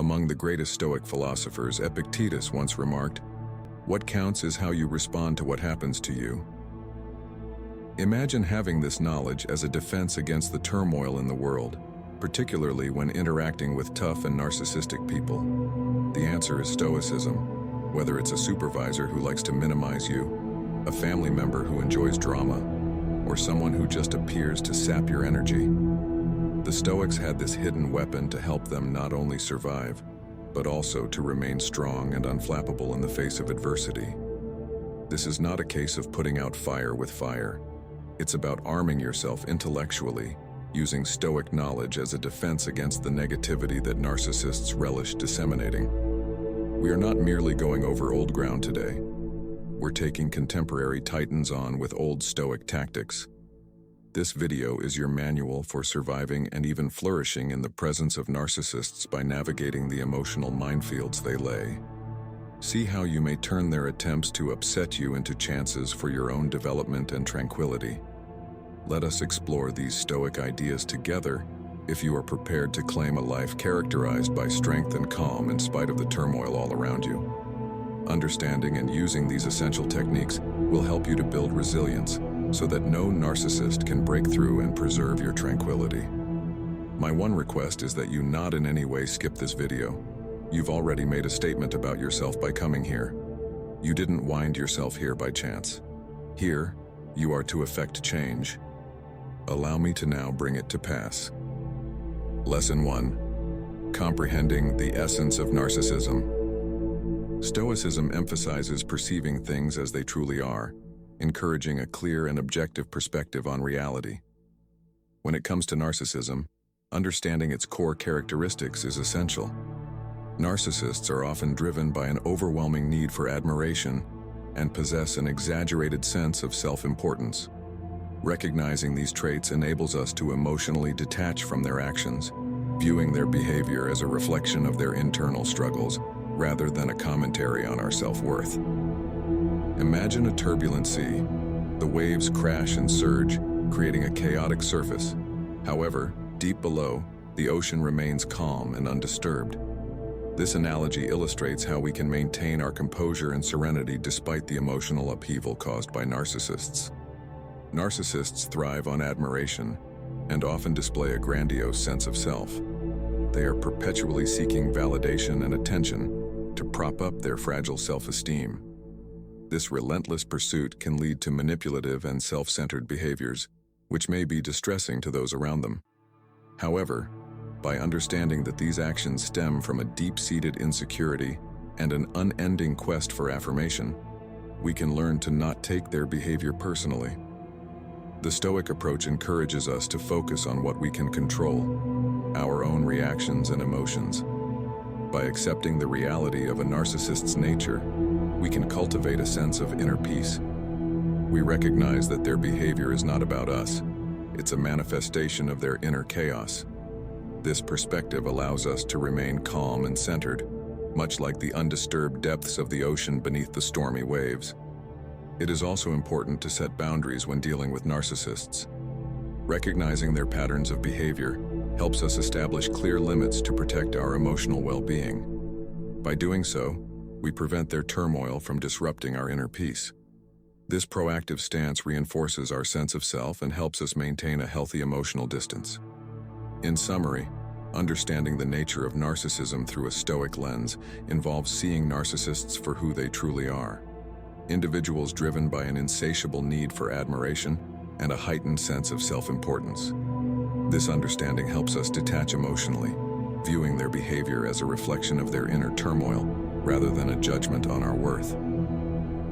Among the greatest Stoic philosophers, Epictetus once remarked, "What counts is how you respond to what happens to you." Imagine having this knowledge as a defense against the turmoil in the world, particularly when interacting with tough and narcissistic people. The answer is Stoicism. Whether it's a supervisor who likes to minimize you, a family member who enjoys drama, or someone who just appears to sap your energy, the Stoics had this hidden weapon to help them not only survive, but also to remain strong and unflappable in the face of adversity. This is not a case of putting out fire with fire. It's about arming yourself intellectually, using Stoic knowledge as a defense against the negativity that narcissists relish disseminating. We are not merely going over old ground today. We're taking contemporary titans on with old Stoic tactics. This video is your manual for surviving and even flourishing in the presence of narcissists by navigating the emotional minefields they lay. See how you may turn their attempts to upset you into chances for your own development and tranquility. Let us explore these Stoic ideas together if you are prepared to claim a life characterized by strength and calm in spite of the turmoil all around you. Understanding and using these essential techniques will help you to build resilience so that no narcissist can break through and preserve your tranquility. My one request is that you not in any way skip this video. You've already made a statement about yourself by coming here. You didn't wind yourself here by chance. Here, you are to effect change. Allow me to now bring it to pass. Lesson 1. Comprehending the essence of narcissism. Stoicism emphasizes perceiving things as they truly are, encouraging a clear and objective perspective on reality. When it comes to narcissism, understanding its core characteristics is essential. Narcissists are often driven by an overwhelming need for admiration and possess an exaggerated sense of self-importance. Recognizing these traits enables us to emotionally detach from their actions, viewing their behavior as a reflection of their internal struggles rather than a commentary on our self-worth. Imagine a turbulent sea. The waves crash and surge, creating a chaotic surface. However, deep below, the ocean remains calm and undisturbed. This analogy illustrates how we can maintain our composure and serenity despite the emotional upheaval caused by narcissists. Narcissists thrive on admiration and often display a grandiose sense of self. They are perpetually seeking validation and attention to prop up their fragile self-esteem. This relentless pursuit can lead to manipulative and self-centered behaviors, which may be distressing to those around them. However, by understanding that these actions stem from a deep-seated insecurity and an unending quest for affirmation, we can learn to not take their behavior personally. The Stoic approach encourages us to focus on what we can control, our own reactions and emotions. By accepting the reality of a narcissist's nature, we can cultivate a sense of inner peace. We recognize that their behavior is not about us. It's a manifestation of their inner chaos. This perspective allows us to remain calm and centered, much like the undisturbed depths of the ocean beneath the stormy waves. It is also important to set boundaries when dealing with narcissists. Recognizing their patterns of behavior helps us establish clear limits to protect our emotional well-being. By doing so, we prevent their turmoil from disrupting our inner peace. This proactive stance reinforces our sense of self and helps us maintain a healthy emotional distance. In summary, understanding the nature of narcissism through a Stoic lens involves seeing narcissists for who they truly are. Individuals driven by an insatiable need for admiration and a heightened sense of self-importance. This understanding helps us detach emotionally, viewing their behavior as a reflection of their inner turmoil rather than a judgment on our worth.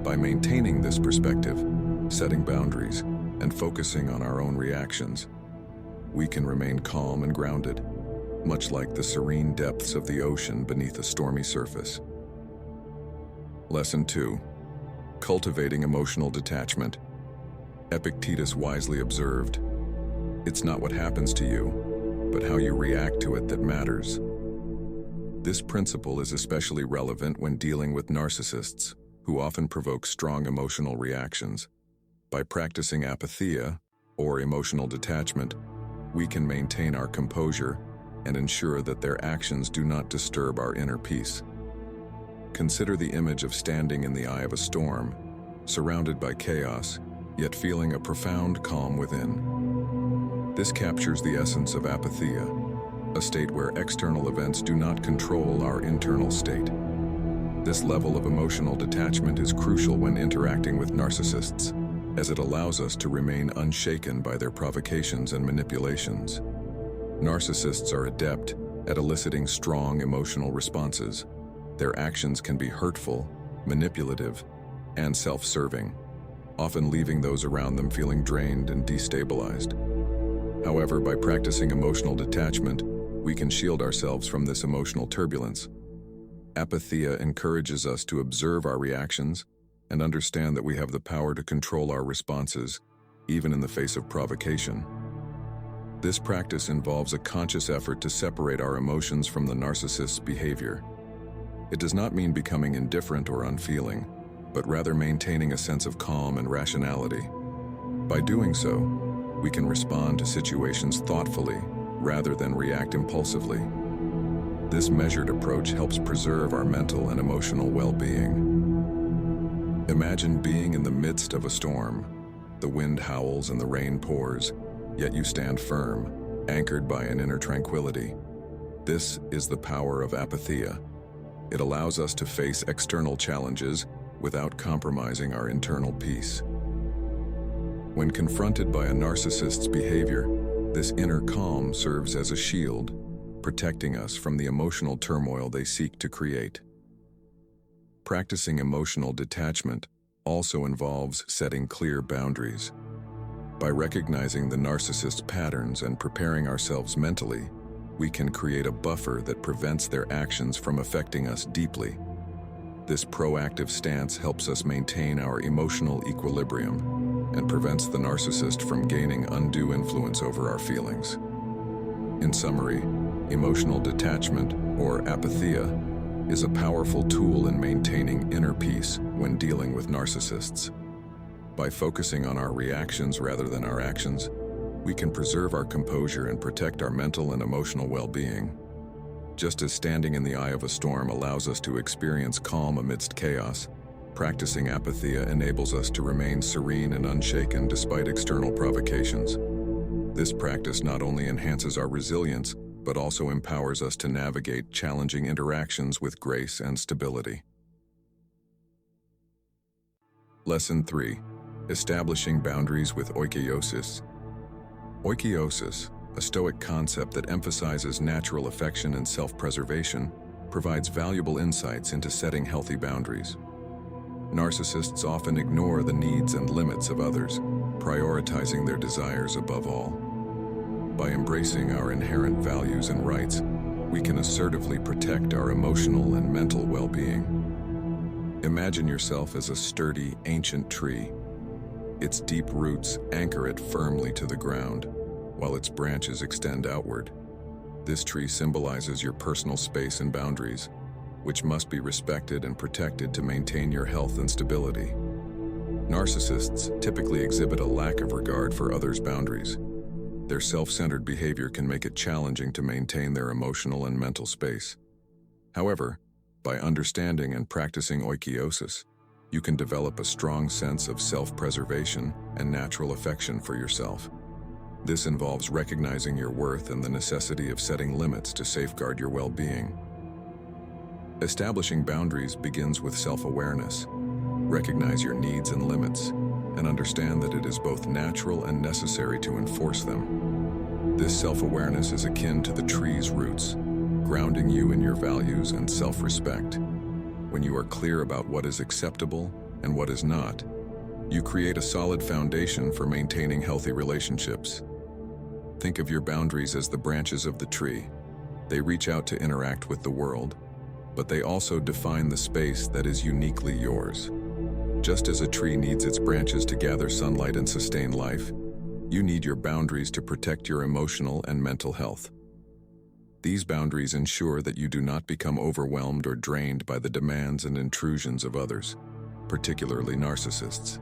By maintaining this perspective, setting boundaries, and focusing on our own reactions, we can remain calm and grounded, much like the serene depths of the ocean beneath a stormy surface. Lesson 2. Cultivating emotional detachment. Epictetus wisely observed, "It's not what happens to you, but how you react to it that matters." This principle is especially relevant when dealing with narcissists, who often provoke strong emotional reactions. By practicing apatheia, or emotional detachment, we can maintain our composure and ensure that their actions do not disturb our inner peace. Consider the image of standing in the eye of a storm, surrounded by chaos, yet feeling a profound calm within. This captures the essence of apatheia, a state where external events do not control our internal state. This level of emotional detachment is crucial when interacting with narcissists, as it allows us to remain unshaken by their provocations and manipulations. Narcissists are adept at eliciting strong emotional responses. Their actions can be hurtful, manipulative, and self-serving, often leaving those around them feeling drained and destabilized. However, by practicing emotional detachment, we can shield ourselves from this emotional turbulence. Apatheia encourages us to observe our reactions and understand that we have the power to control our responses, even in the face of provocation. This practice involves a conscious effort to separate our emotions from the narcissist's behavior. It does not mean becoming indifferent or unfeeling, but rather maintaining a sense of calm and rationality. By doing so, we can respond to situations thoughtfully rather than react impulsively. This measured approach helps preserve our mental and emotional well-being. Imagine being in the midst of a storm. The wind howls and the rain pours, yet you stand firm, anchored by an inner tranquility. This is the power of apatheia. It allows us to face external challenges without compromising our internal peace. When confronted by a narcissist's behavior, this inner calm serves as a shield, protecting us from the emotional turmoil they seek to create. Practicing emotional detachment also involves setting clear boundaries. By recognizing the narcissist's patterns and preparing ourselves mentally, we can create a buffer that prevents their actions from affecting us deeply. This proactive stance helps us maintain our emotional equilibrium and prevents the narcissist from gaining undue influence over our feelings. In summary, emotional detachment, or apatheia, is a powerful tool in maintaining inner peace when dealing with narcissists. By focusing on our reactions rather than our actions, we can preserve our composure and protect our mental and emotional well-being. Just as standing in the eye of a storm allows us to experience calm amidst chaos, practicing apatheia enables us to remain serene and unshaken despite external provocations. This practice not only enhances our resilience, but also empowers us to navigate challenging interactions with grace and stability. Lesson 3. Establishing boundaries with oikeiosis. Oikeiosis, a Stoic concept that emphasizes natural affection and self-preservation, provides valuable insights into setting healthy boundaries. Narcissists often ignore the needs and limits of others, prioritizing their desires above all. By embracing our inherent values and rights, we can assertively protect our emotional and mental well-being. Imagine yourself as a sturdy, ancient tree. Its deep roots anchor it firmly to the ground, while its branches extend outward. This tree symbolizes your personal space and boundaries, which must be respected and protected to maintain your health and stability. Narcissists typically exhibit a lack of regard for others' boundaries. Their self-centered behavior can make it challenging to maintain their emotional and mental space. However, by understanding and practicing oikeiosis, you can develop a strong sense of self-preservation and natural affection for yourself. This involves recognizing your worth and the necessity of setting limits to safeguard your well-being. Establishing boundaries begins with self-awareness. Recognize your needs and limits, and understand that it is both natural and necessary to enforce them. This self-awareness is akin to the tree's roots, grounding you in your values and self-respect. When you are clear about what is acceptable and what is not, you create a solid foundation for maintaining healthy relationships. Think of your boundaries as the branches of the tree. They reach out to interact with the world, but they also define the space that is uniquely yours. Just as a tree needs its branches to gather sunlight and sustain life, you need your boundaries to protect your emotional and mental health. These boundaries ensure that you do not become overwhelmed or drained by the demands and intrusions of others, particularly narcissists.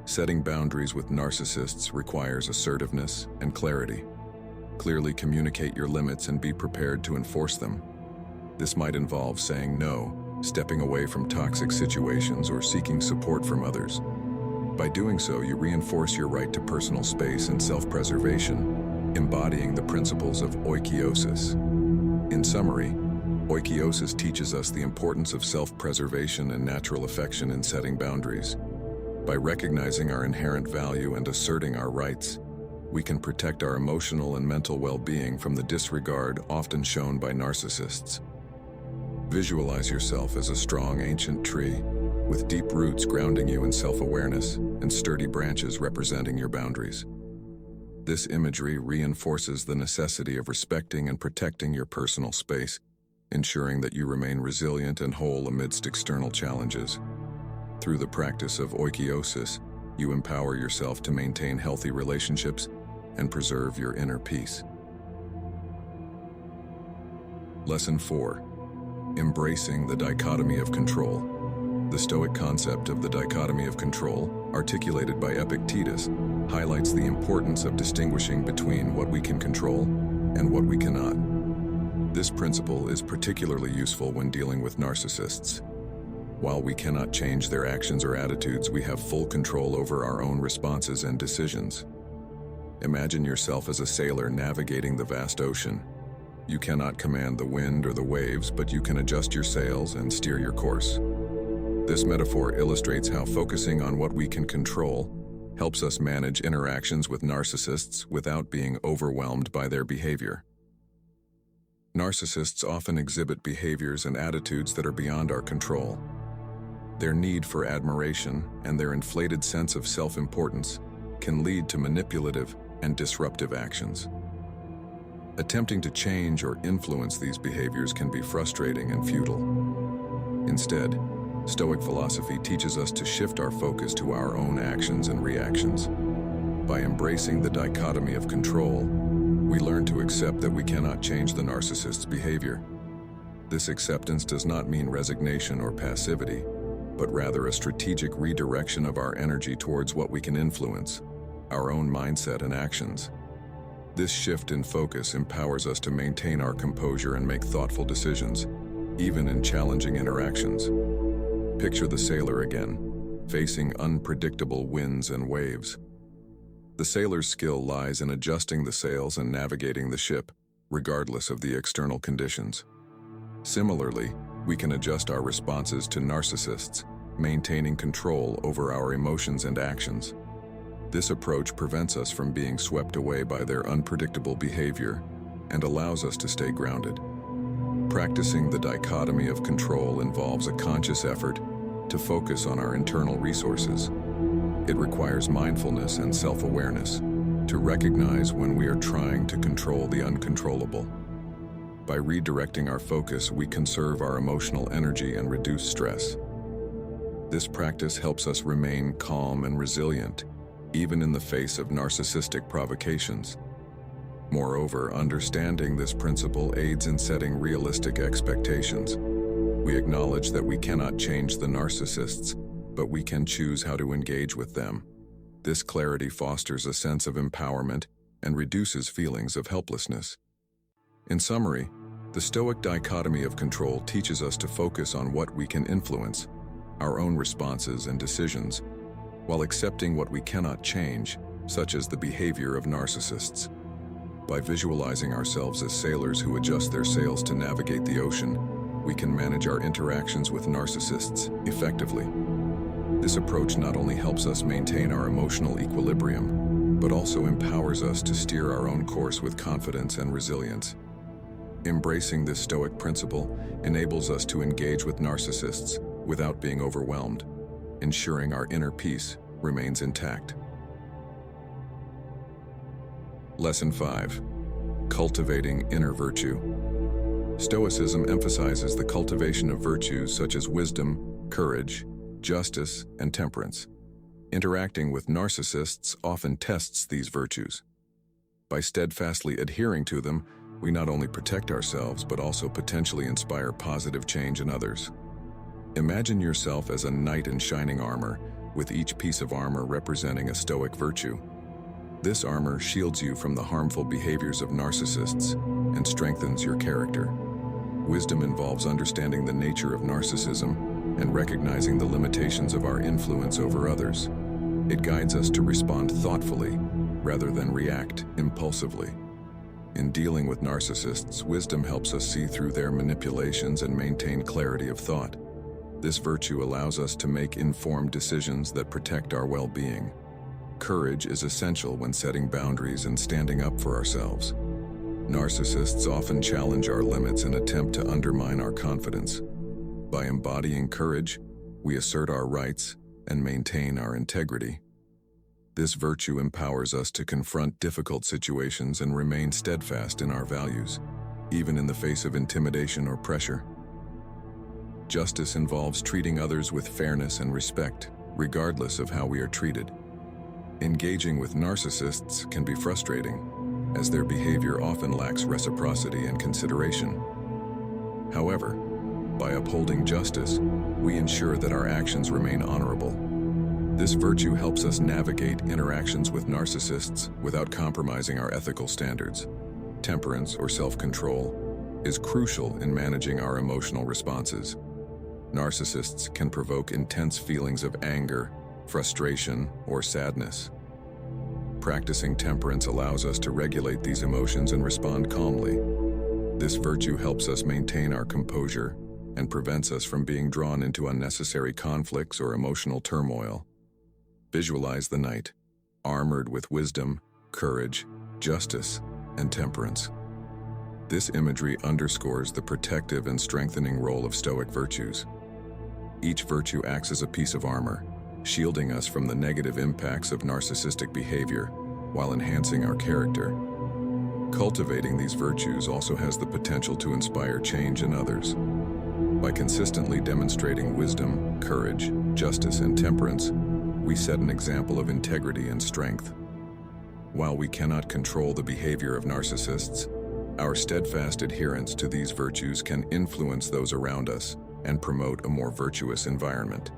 Setting boundaries with narcissists requires assertiveness and clarity. Clearly communicate your limits and be prepared to enforce them. This might involve saying no, stepping away from toxic situations, or seeking support from others. By doing so, you reinforce your right to personal space and self-preservation, embodying the principles of oikiosis. In summary, oikiosis teaches us the importance of self-preservation and natural affection in setting boundaries. By recognizing our inherent value and asserting our rights, we can protect our emotional and mental well-being from the disregard often shown by narcissists. Visualize yourself as a strong, ancient tree, with deep roots grounding you in self-awareness and sturdy branches representing your boundaries. This imagery reinforces the necessity of respecting and protecting your personal space, ensuring that you remain resilient and whole amidst external challenges. Through the practice of oikiosis, you empower yourself to maintain healthy relationships and preserve your inner peace. Lesson 4. Embracing the dichotomy of control. The Stoic concept of the dichotomy of control, articulated by Epictetus, highlights the importance of distinguishing between what we can control and what we cannot. This principle is particularly useful when dealing with narcissists. While we cannot change their actions or attitudes, we have full control over our own responses and decisions. Imagine yourself as a sailor navigating the vast ocean. You cannot command the wind or the waves, but you can adjust your sails and steer your course. This metaphor illustrates how focusing on what we can control helps us manage interactions with narcissists without being overwhelmed by their behavior. Narcissists often exhibit behaviors and attitudes that are beyond our control. Their need for admiration and their inflated sense of self-importance can lead to manipulative and disruptive actions. Attempting to change or influence these behaviors can be frustrating and futile. Instead, Stoic philosophy teaches us to shift our focus to our own actions and reactions. By embracing the dichotomy of control, we learn to accept that we cannot change the narcissist's behavior. This acceptance does not mean resignation or passivity, but rather a strategic redirection of our energy towards what we can influence, our own mindset and actions. This shift in focus empowers us to maintain our composure and make thoughtful decisions, even in challenging interactions. Picture the sailor again, facing unpredictable winds and waves. The sailor's skill lies in adjusting the sails and navigating the ship, regardless of the external conditions. Similarly, we can adjust our responses to narcissists, maintaining control over our emotions and actions. This approach prevents us from being swept away by their unpredictable behavior and allows us to stay grounded. Practicing the dichotomy of control involves a conscious effort to focus on our internal resources. It requires mindfulness and self-awareness to recognize when we are trying to control the uncontrollable. By redirecting our focus, we conserve our emotional energy and reduce stress. This practice helps us remain calm and resilient, even in the face of narcissistic provocations. Moreover, understanding this principle aids in setting realistic expectations. We acknowledge that we cannot change the narcissists, but we can choose how to engage with them. This clarity fosters a sense of empowerment and reduces feelings of helplessness. In summary, the Stoic dichotomy of control teaches us to focus on what we can influence, our own responses and decisions, while accepting what we cannot change, such as the behavior of narcissists. By visualizing ourselves as sailors who adjust their sails to navigate the ocean, we can manage our interactions with narcissists effectively. This approach not only helps us maintain our emotional equilibrium, but also empowers us to steer our own course with confidence and resilience. Embracing this Stoic principle enables us to engage with narcissists without being overwhelmed, ensuring our inner peace remains intact. Lesson 5. Cultivating inner virtue. Stoicism emphasizes the cultivation of virtues such as wisdom, courage, justice, and temperance. Interacting with narcissists often tests these virtues. By steadfastly adhering to them, we not only protect ourselves but also potentially inspire positive change in others. Imagine yourself as a knight in shining armor, with each piece of armor representing a Stoic virtue. This armor shields you from the harmful behaviors of narcissists and strengthens your character. Wisdom involves understanding the nature of narcissism and recognizing the limitations of our influence over others. It guides us to respond thoughtfully rather than react impulsively. In dealing with narcissists, wisdom helps us see through their manipulations and maintain clarity of thought. This virtue allows us to make informed decisions that protect our well-being. Courage is essential when setting boundaries and standing up for ourselves. Narcissists often challenge our limits and attempt to undermine our confidence. By embodying courage, we assert our rights and maintain our integrity. This virtue empowers us to confront difficult situations and remain steadfast in our values, even in the face of intimidation or pressure. Justice involves treating others with fairness and respect, regardless of how we are treated. Engaging with narcissists can be frustrating, as their behavior often lacks reciprocity and consideration. However, by upholding justice, we ensure that our actions remain honorable. This virtue helps us navigate interactions with narcissists without compromising our ethical standards. Temperance, or self-control, is crucial in managing our emotional responses. Narcissists can provoke intense feelings of anger, frustration, or sadness. Practicing temperance allows us to regulate these emotions and respond calmly. This virtue helps us maintain our composure and prevents us from being drawn into unnecessary conflicts or emotional turmoil. Visualize the knight, armored with wisdom, courage, justice, and temperance. This imagery underscores the protective and strengthening role of Stoic virtues. Each virtue acts as a piece of armor, shielding us from the negative impacts of narcissistic behavior while enhancing our character. Cultivating these virtues also has the potential to inspire change in others. By consistently demonstrating wisdom, courage, justice, and temperance, we set an example of integrity and strength. While we cannot control the behavior of narcissists, our steadfast adherence to these virtues can influence those around us and promote a more virtuous environment.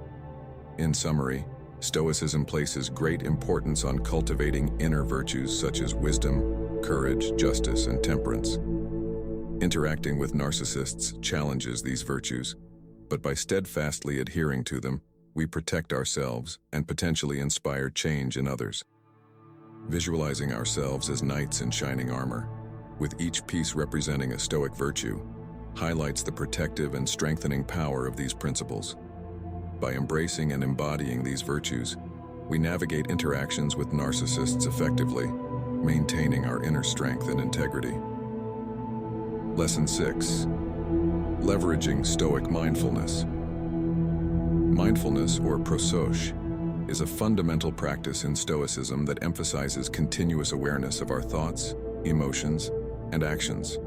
In summary, Stoicism places great importance on cultivating inner virtues such as wisdom, courage, justice, and temperance. Interacting with narcissists challenges these virtues, but by steadfastly adhering to them, we protect ourselves and potentially inspire change in others. Visualizing ourselves as knights in shining armor, with each piece representing a Stoic virtue, highlights the protective and strengthening power of these principles. By embracing and embodying these virtues, we navigate interactions with narcissists effectively, maintaining our inner strength and integrity. Lesson 6. Leveraging Stoic mindfulness. Mindfulness, or prosoche, is a fundamental practice in Stoicism that emphasizes continuous awareness of our thoughts, emotions, and actions.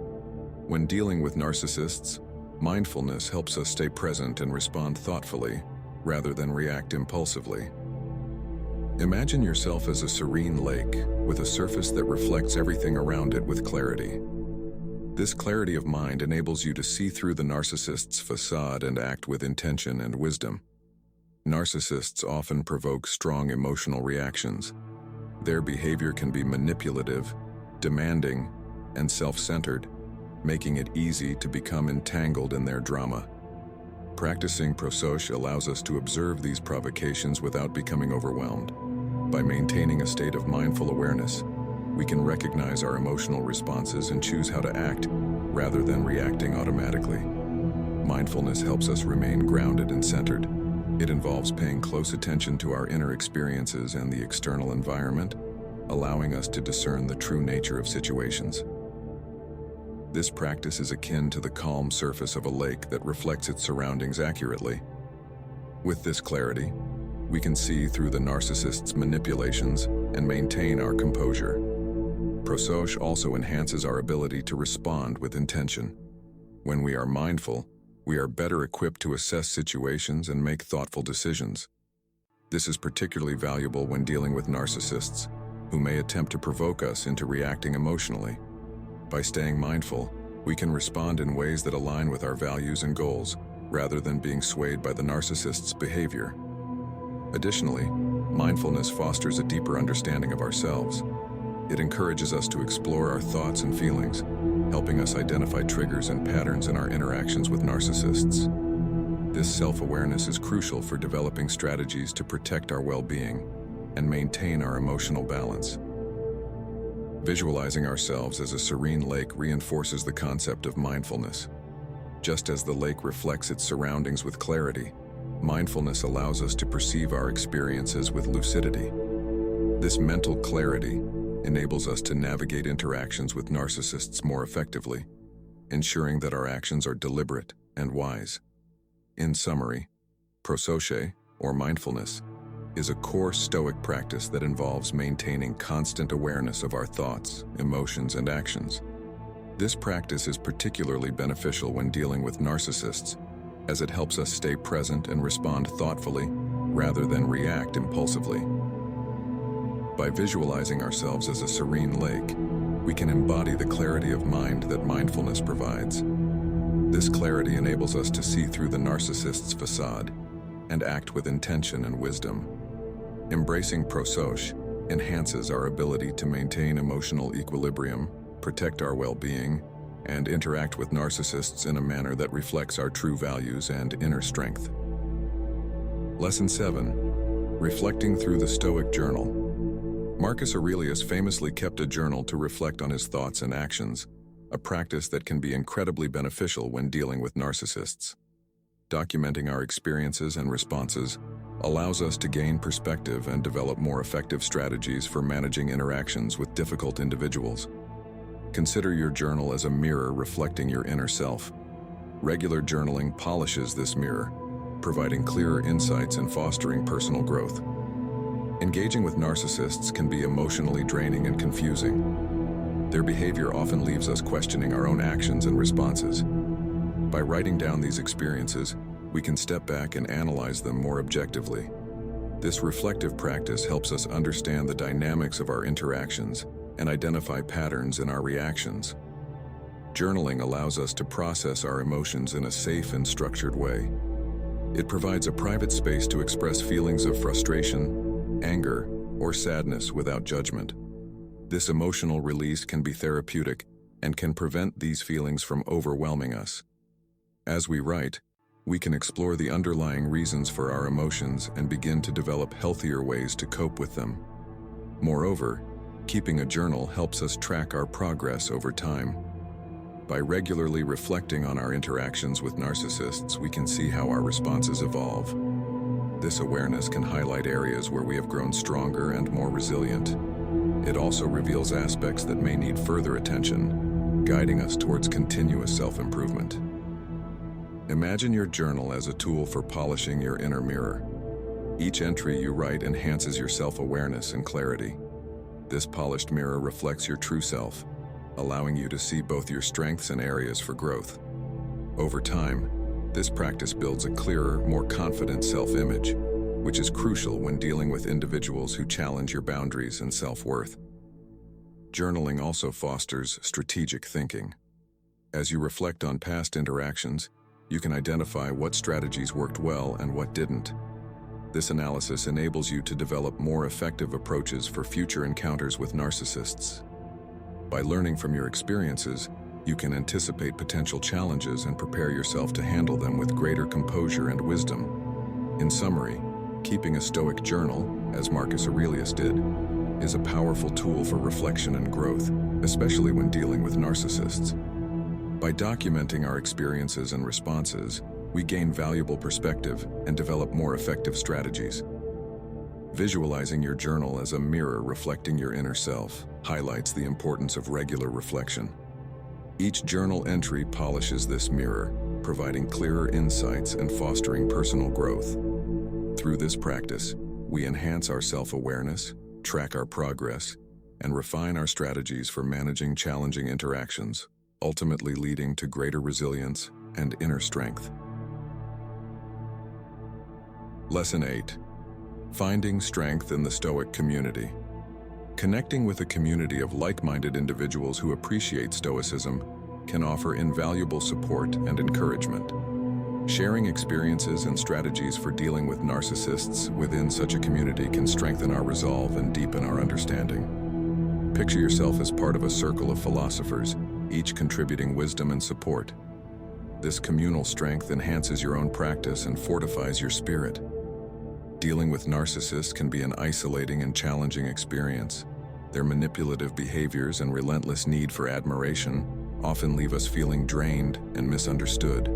When dealing with narcissists, mindfulness helps us stay present and respond thoughtfully, rather than react impulsively. Imagine yourself as a serene lake with a surface that reflects everything around it with clarity. This clarity of mind enables you to see through the narcissist's facade and act with intention and wisdom. Narcissists often provoke strong emotional reactions. Their behavior can be manipulative, demanding, and self-centered, making it easy to become entangled in their drama. Practicing prosoche allows us to observe these provocations without becoming overwhelmed. By maintaining a state of mindful awareness, we can recognize our emotional responses and choose how to act, rather than reacting automatically. Mindfulness helps us remain grounded and centered. It involves paying close attention to our inner experiences and the external environment, allowing us to discern the true nature of situations. This practice is akin to the calm surface of a lake that reflects its surroundings accurately. With this clarity, we can see through the narcissist's manipulations and maintain our composure. Prosoche also enhances our ability to respond with intention. When we are mindful, we are better equipped to assess situations and make thoughtful decisions. This is particularly valuable when dealing with narcissists, who may attempt to provoke us into reacting emotionally. By staying mindful, we can respond in ways that align with our values and goals, rather than being swayed by the narcissist's behavior. Additionally, mindfulness fosters a deeper understanding of ourselves. It encourages us to explore our thoughts and feelings, helping us identify triggers and patterns in our interactions with narcissists. This self-awareness is crucial for developing strategies to protect our well-being and maintain our emotional balance. Visualizing ourselves as a serene lake reinforces the concept of mindfulness. Just as the lake reflects its surroundings with clarity, mindfulness allows us to perceive our experiences with lucidity. This mental clarity enables us to navigate interactions with narcissists more effectively, ensuring that our actions are deliberate and wise. In summary, prosoche, or mindfulness, is a core Stoic practice that involves maintaining constant awareness of our thoughts, emotions, and actions. This practice is particularly beneficial when dealing with narcissists, as it helps us stay present and respond thoughtfully rather than react impulsively. By visualizing ourselves as a serene lake, we can embody the clarity of mind that mindfulness provides. This clarity enables us to see through the narcissist's facade and act with intention and wisdom. Embracing prosoche enhances our ability to maintain emotional equilibrium, protect our well-being, and interact with narcissists in a manner that reflects our true values and inner strength. Lesson 7. Reflecting through the Stoic Journal. Marcus Aurelius famously kept a journal to reflect on his thoughts and actions, a practice that can be incredibly beneficial when dealing with narcissists. Documenting our experiences and responses allows us to gain perspective and develop more effective strategies for managing interactions with difficult individuals. Consider your journal as a mirror reflecting your inner self. Regular journaling polishes this mirror, providing clearer insights and fostering personal growth. Engaging with narcissists can be emotionally draining and confusing. Their behavior often leaves us questioning our own actions and responses. By writing down these experiences, we can step back and analyze them more objectively. This reflective practice helps us understand the dynamics of our interactions and identify patterns in our reactions. Journaling allows us to process our emotions in a safe and structured way. It provides a private space to express feelings of frustration, anger, or sadness without judgment. This emotional release can be therapeutic and can prevent these feelings from overwhelming us. As we write, we can explore the underlying reasons for our emotions and begin to develop healthier ways to cope with them. Moreover, keeping a journal helps us track our progress over time. By regularly reflecting on our interactions with narcissists, we can see how our responses evolve. This awareness can highlight areas where we have grown stronger and more resilient. It also reveals aspects that may need further attention, guiding us towards continuous self-improvement. Imagine your journal as a tool for polishing your inner mirror. Each entry you write enhances your self-awareness and clarity. This polished mirror reflects your true self, allowing you to see both your strengths and areas for growth. Over time, this practice builds a clearer, more confident self-image, which is crucial when dealing with individuals who challenge your boundaries and self-worth. Journaling also fosters strategic thinking. As you reflect on past interactions, you can identify what strategies worked well and what didn't. This analysis enables you to develop more effective approaches for future encounters with narcissists. By learning from your experiences, you can anticipate potential challenges and prepare yourself to handle them with greater composure and wisdom. In summary, keeping a Stoic journal, as Marcus Aurelius did, is a powerful tool for reflection and growth, especially when dealing with narcissists. By documenting our experiences and responses, we gain valuable perspective and develop more effective strategies. Visualizing your journal as a mirror reflecting your inner self highlights the importance of regular reflection. Each journal entry polishes this mirror, providing clearer insights and fostering personal growth. Through this practice, we enhance our self-awareness, track our progress, and refine our strategies for managing challenging interactions, ultimately leading to greater resilience and inner strength. Lesson 8. Finding strength in the Stoic community. Connecting with a community of like-minded individuals who appreciate Stoicism can offer invaluable support and encouragement. Sharing experiences and strategies for dealing with narcissists within such a community can strengthen our resolve and deepen our understanding. Picture yourself as part of a circle of philosophers, each contributing wisdom and support. This communal strength enhances your own practice and fortifies your spirit. Dealing with narcissists can be an isolating and challenging experience. Their manipulative behaviors and relentless need for admiration often leave us feeling drained and misunderstood.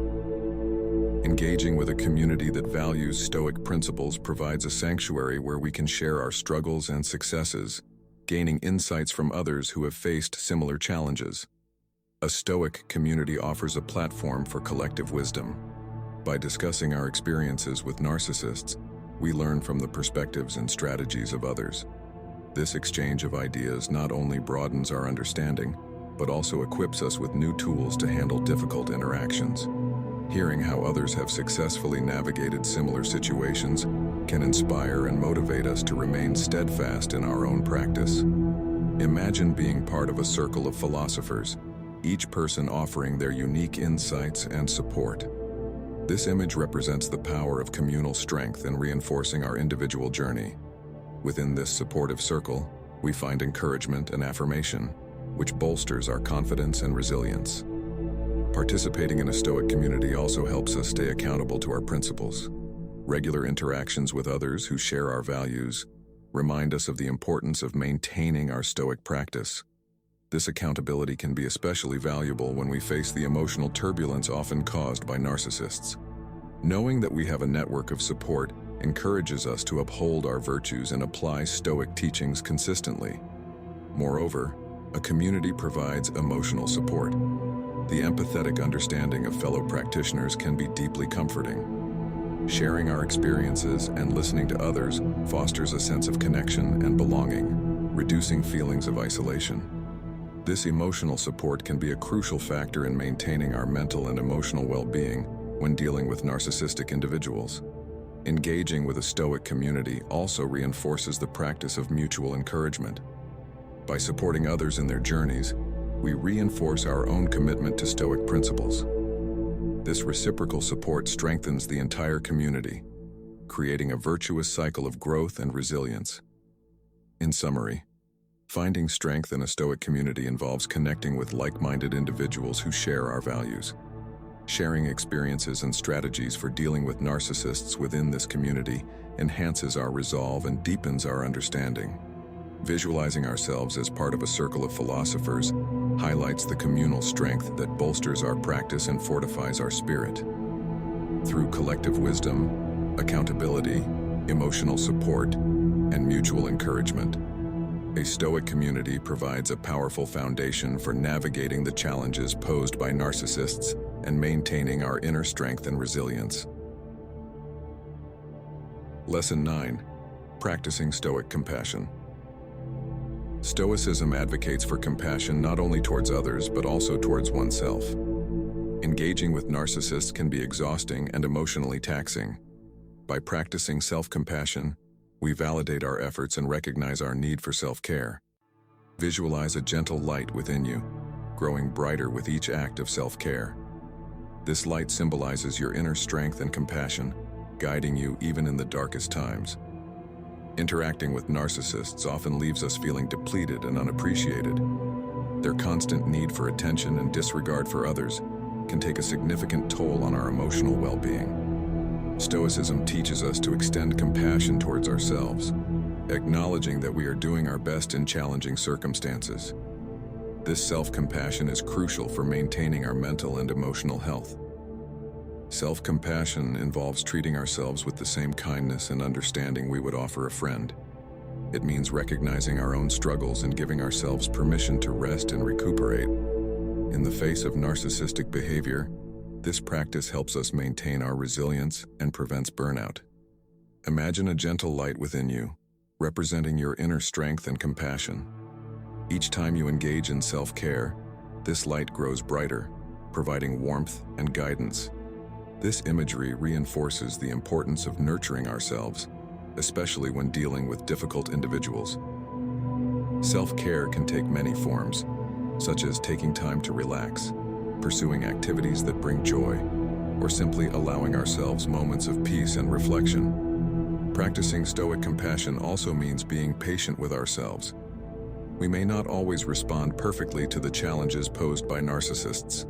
Engaging with a community that values Stoic principles provides a sanctuary where we can share our struggles and successes, gaining insights from others who have faced similar challenges. A Stoic community offers a platform for collective wisdom. By discussing our experiences with narcissists, we learn from the perspectives and strategies of others. This exchange of ideas not only broadens our understanding, but also equips us with new tools to handle difficult interactions. Hearing how others have successfully navigated similar situations can inspire and motivate us to remain steadfast in our own practice. Imagine being part of a circle of philosophers, each person offering their unique insights and support. This image represents the power of communal strength in reinforcing our individual journey. Within this supportive circle, we find encouragement and affirmation, which bolsters our confidence and resilience. Participating in a Stoic community also helps us stay accountable to our principles. Regular interactions with others who share our values remind us of the importance of maintaining our Stoic practice. This accountability can be especially valuable when we face the emotional turbulence often caused by narcissists. Knowing that we have a network of support encourages us to uphold our virtues and apply Stoic teachings consistently. Moreover, a community provides emotional support. The empathetic understanding of fellow practitioners can be deeply comforting. Sharing our experiences and listening to others fosters a sense of connection and belonging, reducing feelings of isolation. This emotional support can be a crucial factor in maintaining our mental and emotional well-being when dealing with narcissistic individuals. Engaging with a Stoic community also reinforces the practice of mutual encouragement. By supporting others in their journeys, we reinforce our own commitment to Stoic principles. This reciprocal support strengthens the entire community, creating a virtuous cycle of growth and resilience. In summary, finding strength in a Stoic community involves connecting with like-minded individuals who share our values. Sharing experiences and strategies for dealing with narcissists within this community enhances our resolve and deepens our understanding. Visualizing ourselves as part of a circle of philosophers highlights the communal strength that bolsters our practice and fortifies our spirit. Through collective wisdom, accountability, emotional support, and mutual encouragement, a Stoic community provides a powerful foundation for navigating the challenges posed by narcissists and maintaining our inner strength and resilience. Lesson 9. Practicing Stoic compassion. Stoicism advocates for compassion not only towards others but also towards oneself. Engaging with narcissists can be exhausting and emotionally taxing. By practicing self-compassion, we validate our efforts and recognize our need for self-care. Visualize a gentle light within you, growing brighter with each act of self-care. This light symbolizes your inner strength and compassion, guiding you even in the darkest times. Interacting with narcissists often leaves us feeling depleted and unappreciated. Their constant need for attention and disregard for others can take a significant toll on our emotional well-being. Stoicism teaches us to extend compassion towards ourselves, acknowledging that we are doing our best in challenging circumstances. This self-compassion is crucial for maintaining our mental and emotional health. Self-compassion involves treating ourselves with the same kindness and understanding we would offer a friend. It means recognizing our own struggles and giving ourselves permission to rest and recuperate. In the face of narcissistic behavior, this practice helps us maintain our resilience and prevents burnout. Imagine a gentle light within you, representing your inner strength and compassion. Each time you engage in self-care, this light grows brighter, providing warmth and guidance. This imagery reinforces the importance of nurturing ourselves, especially when dealing with difficult individuals. Self-care can take many forms, such as taking time to relax, pursuing activities that bring joy, or simply allowing ourselves moments of peace and reflection. Practicing Stoic compassion also means being patient with ourselves. We may not always respond perfectly to the challenges posed by narcissists,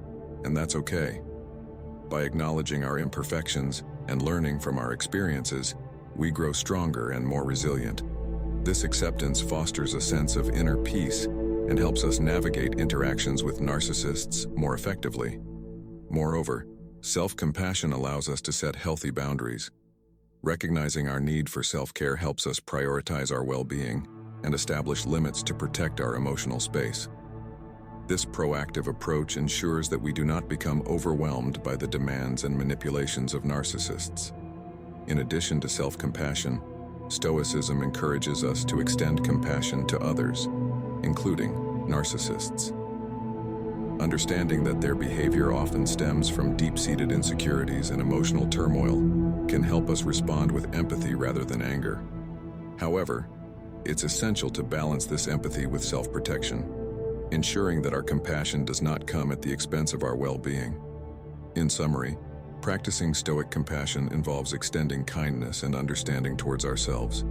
and that's okay. By acknowledging our imperfections and learning from our experiences, we grow stronger and more resilient. This acceptance fosters a sense of inner peace and helps us navigate interactions with narcissists more effectively. Moreover, self-compassion allows us to set healthy boundaries. Recognizing our need for self-care helps us prioritize our well-being and establish limits to protect our emotional space. This proactive approach ensures that we do not become overwhelmed by the demands and manipulations of narcissists. In addition to self-compassion, Stoicism encourages us to extend compassion to others, including narcissists. Understanding that their behavior often stems from deep-seated insecurities and emotional turmoil can help us respond with empathy rather than anger. However, it's essential to balance this empathy with self-protection, ensuring that our compassion does not come at the expense of our well-being. In summary, practicing Stoic compassion involves extending kindness and understanding towards ourselves,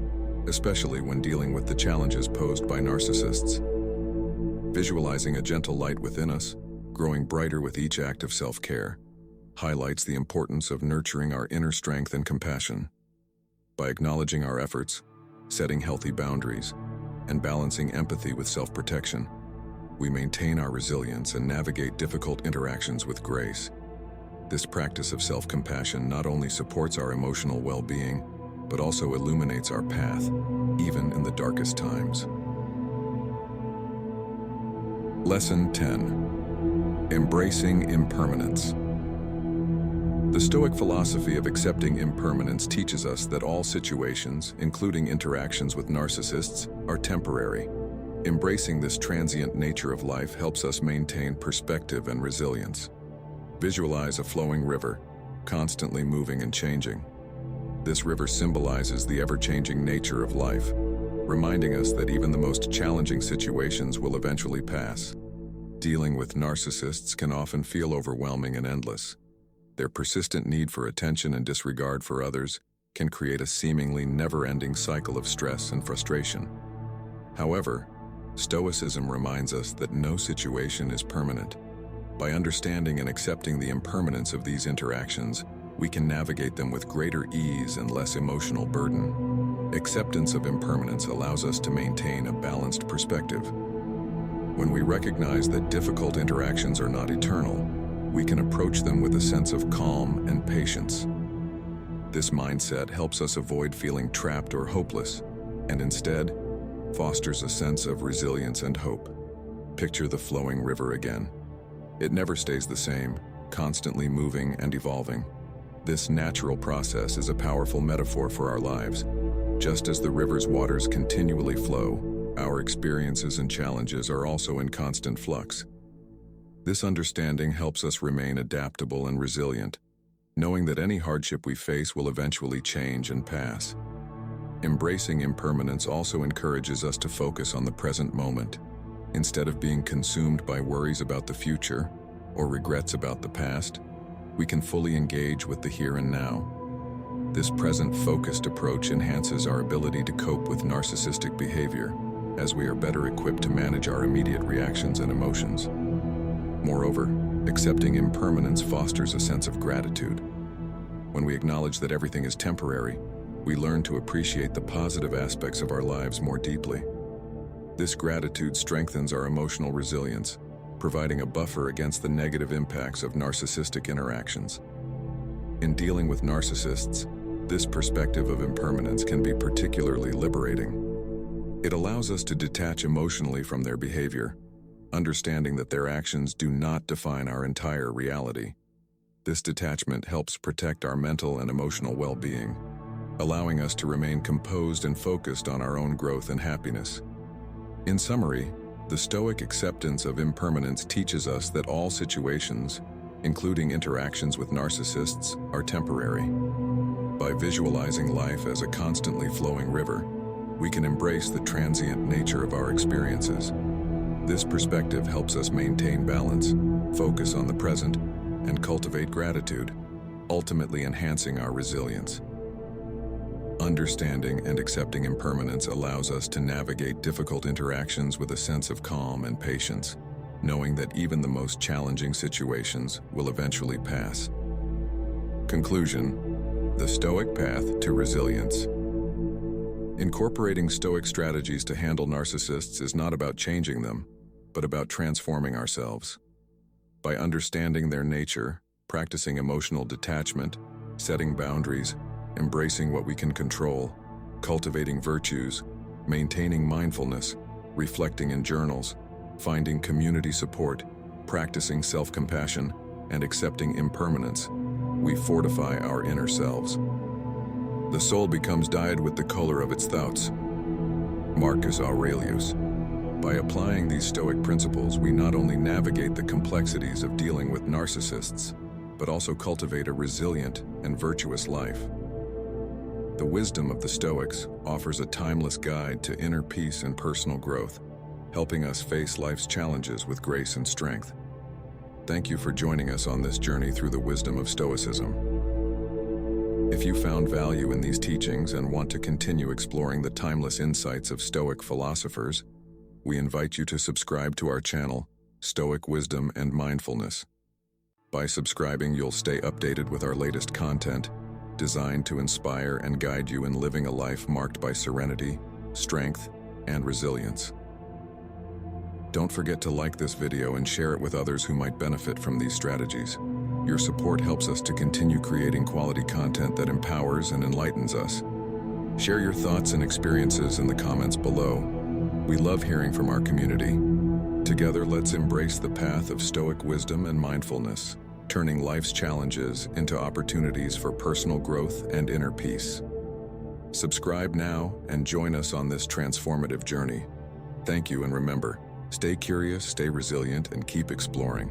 especially when dealing with the challenges posed by narcissists. Visualizing a gentle light within us, growing brighter with each act of self-care, highlights the importance of nurturing our inner strength and compassion. By acknowledging our efforts, setting healthy boundaries, and balancing empathy with self-protection, we maintain our resilience and navigate difficult interactions with grace. This practice of self-compassion not only supports our emotional well-being, but also illuminates our path, even in the darkest times. Lesson 10. Embracing impermanence. The Stoic philosophy of accepting impermanence teaches us that all situations, including interactions with narcissists, are temporary. Embracing this transient nature of life helps us maintain perspective and resilience. Visualize a flowing river, constantly moving and changing. This river symbolizes the ever-changing nature of life, reminding us that even the most challenging situations will eventually pass. Dealing with narcissists can often feel overwhelming and endless. Their persistent need for attention and disregard for others can create a seemingly never-ending cycle of stress and frustration. However, Stoicism reminds us that no situation is permanent. By understanding and accepting the impermanence of these interactions, we can navigate them with greater ease and less emotional burden. Acceptance of impermanence allows us to maintain a balanced perspective. When we recognize that difficult interactions are not eternal, we can approach them with a sense of calm and patience. This mindset helps us avoid feeling trapped or hopeless, and instead, fosters a sense of resilience and hope. Picture the flowing river again. It never stays the same, constantly moving and evolving. This natural process is a powerful metaphor for our lives. Just as the river's waters continually flow, our experiences and challenges are also in constant flux. This understanding helps us remain adaptable and resilient, knowing that any hardship we face will eventually change and pass. Embracing impermanence also encourages us to focus on the present moment. Instead of being consumed by worries about the future or regrets about the past, we can fully engage with the here and now. This present-focused approach enhances our ability to cope with narcissistic behavior, as we are better equipped to manage our immediate reactions and emotions. Moreover, accepting impermanence fosters a sense of gratitude. When we acknowledge that everything is temporary, we learn to appreciate the positive aspects of our lives more deeply. This gratitude strengthens our emotional resilience, providing a buffer against the negative impacts of narcissistic interactions. In dealing with narcissists, this perspective of impermanence can be particularly liberating. It allows us to detach emotionally from their behavior, understanding that their actions do not define our entire reality. This detachment helps protect our mental and emotional well-being, allowing us to remain composed and focused on our own growth and happiness. In summary, the Stoic acceptance of impermanence teaches us that all situations, including interactions with narcissists, are temporary. By visualizing life as a constantly flowing river, we can embrace the transient nature of our experiences. This perspective helps us maintain balance, focus on the present, and cultivate gratitude, ultimately enhancing our resilience. Understanding and accepting impermanence allows us to navigate difficult interactions with a sense of calm and patience, knowing that even the most challenging situations will eventually pass. Conclusion: the Stoic path to resilience. Incorporating Stoic strategies to handle narcissists is not about changing them, but about transforming ourselves. By understanding their nature, practicing emotional detachment, setting boundaries, embracing what we can control, cultivating virtues, maintaining mindfulness, reflecting in journals, finding community support, practicing self-compassion, and accepting impermanence, we fortify our inner selves. The soul becomes dyed with the color of its thoughts. Marcus Aurelius. By applying these Stoic principles, we not only navigate the complexities of dealing with narcissists, but also cultivate a resilient and virtuous life. The wisdom of the Stoics offers a timeless guide to inner peace and personal growth, helping us face life's challenges with grace and strength. Thank you for joining us on this journey through the wisdom of Stoicism. If you found value in these teachings and want to continue exploring the timeless insights of Stoic philosophers, we invite you to subscribe to our channel, Stoic Wisdom and Mindfulness. By subscribing, you'll stay updated with our latest content, designed to inspire and guide you in living a life marked by serenity, strength, and resilience. Don't forget to like this video and share it with others who might benefit from these strategies. Your support helps us to continue creating quality content that empowers and enlightens us. Share your thoughts and experiences in the comments below. We love hearing from our community. Together, let's embrace the path of Stoic wisdom and mindfulness, turning life's challenges into opportunities for personal growth and inner peace. Subscribe now and join us on this transformative journey. Thank you, and remember, stay curious, stay resilient, and keep exploring.